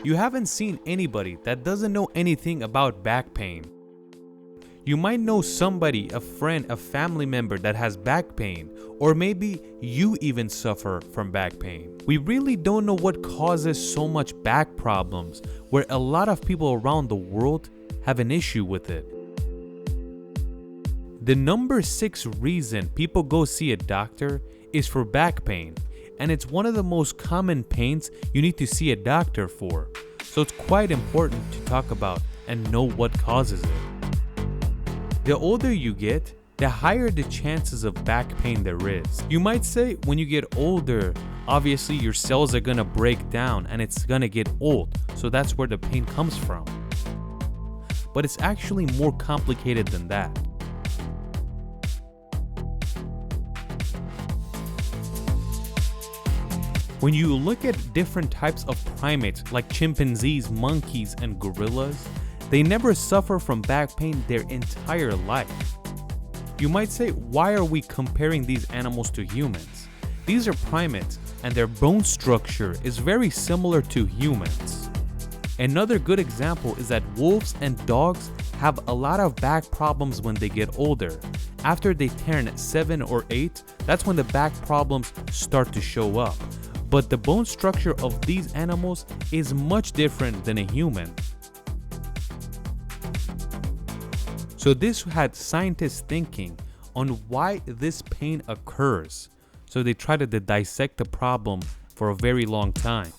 You haven't seen anybody that doesn't know anything about back pain. You might know somebody, a friend, a family member that has back pain, or maybe you even suffer from back pain. We really don't know what causes so much back problems, where a lot of people around the world have an issue with it. The number 6 reason people go see a doctor is for back pain, and it's one of the most common pains you need to see a doctor for. So it's quite important to talk about and know what causes it. The older you get, the higher the chances of back pain there is. You might say when you get older, obviously your cells are gonna break down and it's gonna get old, so that's where the pain comes from. But it's actually more complicated than that. When you look at different types of primates like chimpanzees, monkeys, and gorillas, they never suffer from back pain their entire life. You might say, why are we comparing these animals to humans? These are primates, and their bone structure is very similar to humans. Another good example is that wolves and dogs have a lot of back problems when they get older. After they turn 7 or 8, that's when the back problems start to show up. But the bone structure of these animals is much different than a human. So this had scientists thinking on why this pain occurs. So they tried to dissect the problem for a very long time.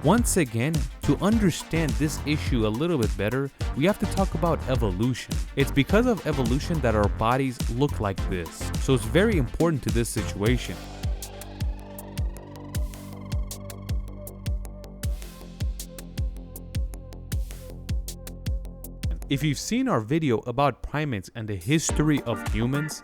Once again, to understand this issue a little bit better, we have to talk about evolution. It's because of evolution that our bodies look like this. So it's very important to this situation. If you've seen our video about primates and the history of humans,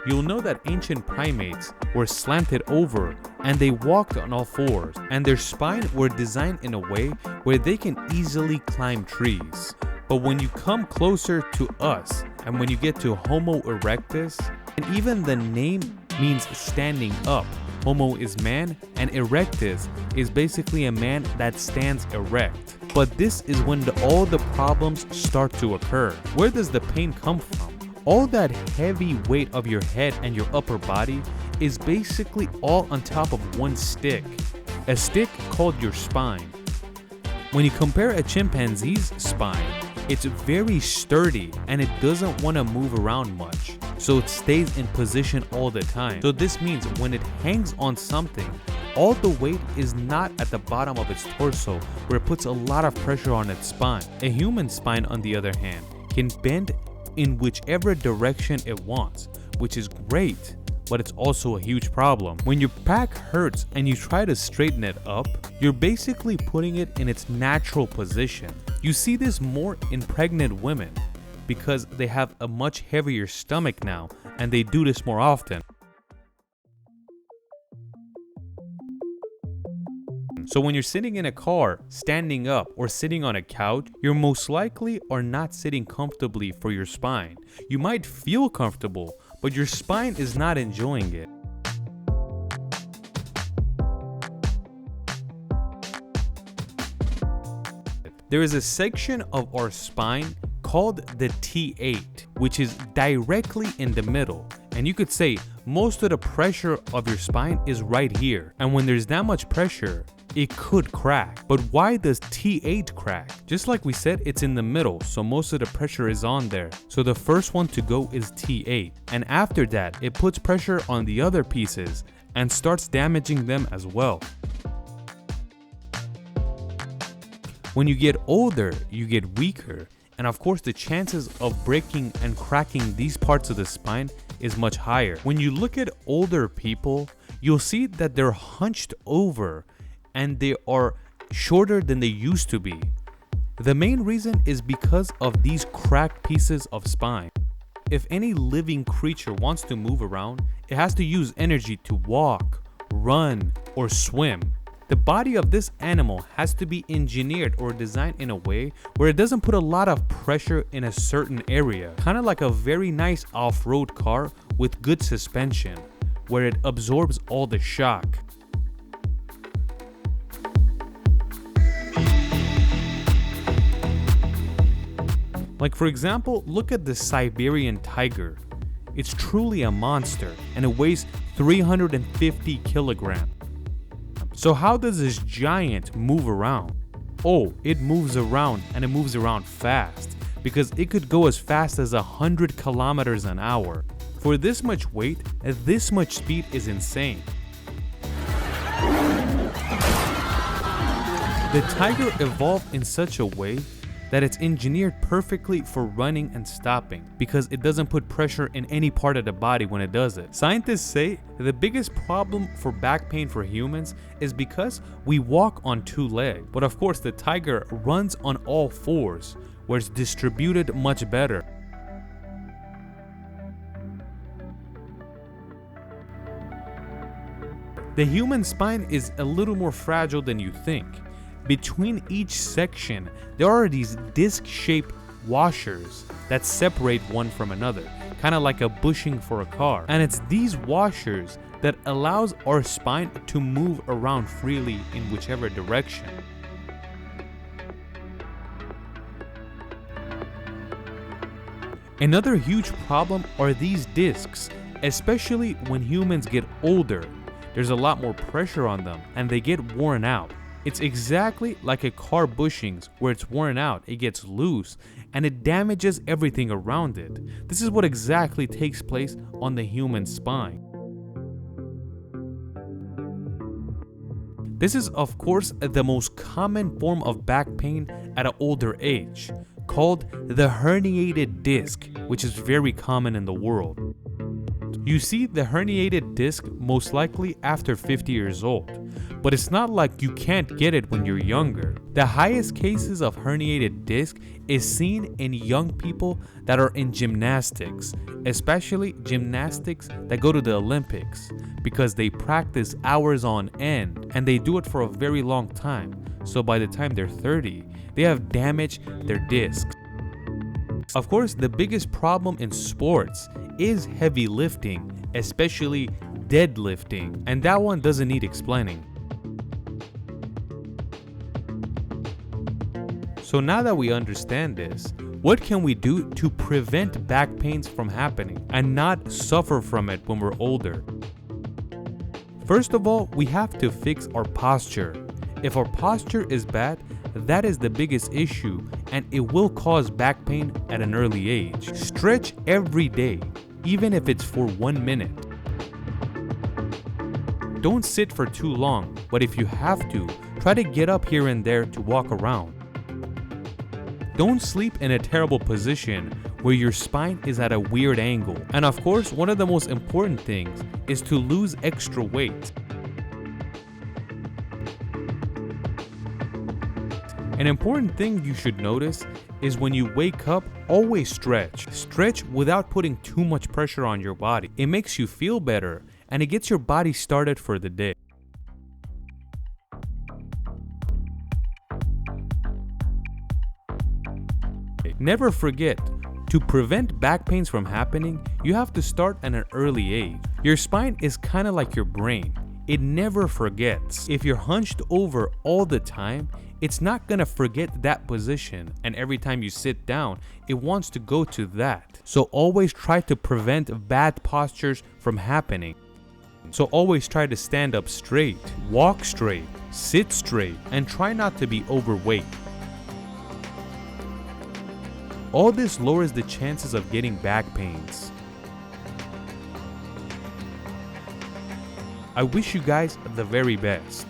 you'll know that ancient primates were slanted over and they walked on all fours, and their spine were designed in a way where they can easily climb trees. But when you come closer to us and when you get to Homo erectus, and even the name means standing up. Homo is man and erectus is basically a man that stands erect. But this is when all the problems start to occur. Where does the pain come from? All that heavy weight of your head and your upper body is basically all on top of one stick, a stick called your spine. When you compare a chimpanzee's spine, it's very sturdy and it doesn't want to move around much, so it stays in position all the time. So this means when it hangs on something, all the weight is not at the bottom of its torso where it puts a lot of pressure on its spine. A human spine, on the other hand, can bend in whichever direction it wants, which is great, but it's also a huge problem. When your back hurts and you try to straighten it up, you're basically putting it in its natural position. You see this more in pregnant women because they have a much heavier stomach now and they do this more often. So when you're sitting in a car, standing up, or sitting on a couch, you're most likely are not sitting comfortably for your spine. You might feel comfortable, but your spine is not enjoying it. There is a section of our spine called the T8, which is directly in the middle. And you could say most of the pressure of your spine is right here. And when there's that much pressure, it could crack. But why does T8 crack? Just like we said, it's in the middle, so most of the pressure is on there. So the first one to go is T8. And after that, it puts pressure on the other pieces and starts damaging them as well. When you get older, you get weaker. And of course, the chances of breaking and cracking these parts of the spine is much higher. When you look at older people, you'll see that they're hunched over and they are shorter than they used to be. The main reason is because of these cracked pieces of spine. If any living creature wants to move around, it has to use energy to walk, run, or swim. The body of this animal has to be engineered or designed in a way where it doesn't put a lot of pressure in a certain area, kind of like a very nice off-road car with good suspension, where it absorbs all the shock. Like for example, look at the Siberian tiger. It's truly a monster and it weighs 350 kilograms. So how does this giant move around? Oh, it moves around, and it moves around fast, because it could go as fast as 100 kilometers an hour. For this much weight, at this much speed is insane. The tiger evolved in such a way that it's engineered perfectly for running and stopping, because it doesn't put pressure in any part of the body when it does it. Scientists say the biggest problem for back pain for humans is because we walk on two legs, but of course the tiger runs on all fours, where it's distributed much better. The human spine is a little more fragile than you think. Between each section, there are these disc-shaped washers that separate one from another, kind of like a bushing for a car. And it's these washers that allows our spine to move around freely in whichever direction. Another huge problem are these discs, especially when humans get older. There's a lot more pressure on them and they get worn out. It's exactly like a car bushings, where it's worn out, it gets loose, and it damages everything around it. This is what exactly takes place on the human spine. This is of course the most common form of back pain at an older age, called the herniated disc, which is very common in the world. You see the herniated disc most likely after 50 years old, but it's not like you can't get it when you're younger. The highest cases of herniated disc is seen in young people that are in gymnastics, especially gymnastics that go to the Olympics, because they practice hours on end and they do it for a very long time. So by the time they're 30, they have damaged their discs. Of course, the biggest problem in sports is heavy lifting, especially deadlifting, and that one doesn't need explaining. So now that we understand this, what can we do to prevent back pains from happening and not suffer from it when we're older? First of all, we have to fix our posture. If our posture is bad, that is the biggest issue, and it will cause back pain at an early age. Stretch every day, even if it's for 1 minute. Don't sit for too long, but if you have to, try to get up here and there to walk around. Don't sleep in a terrible position where your spine is at a weird angle. And of course, one of the most important things is to lose extra weight. An important thing you should notice is when you wake up, always stretch. Stretch without putting too much pressure on your body. It makes you feel better and it gets your body started for the day. Never forget, to prevent back pains from happening, you have to start at an early age. Your spine is kind of like your brain. It never forgets. If you're hunched over all the time, it's not gonna forget that position, and every time you sit down, it wants to go to that. So always try to prevent bad postures from happening. So always try to stand up straight, walk straight, sit straight, and try not to be overweight. All this lowers the chances of getting back pains. I wish you guys the very best.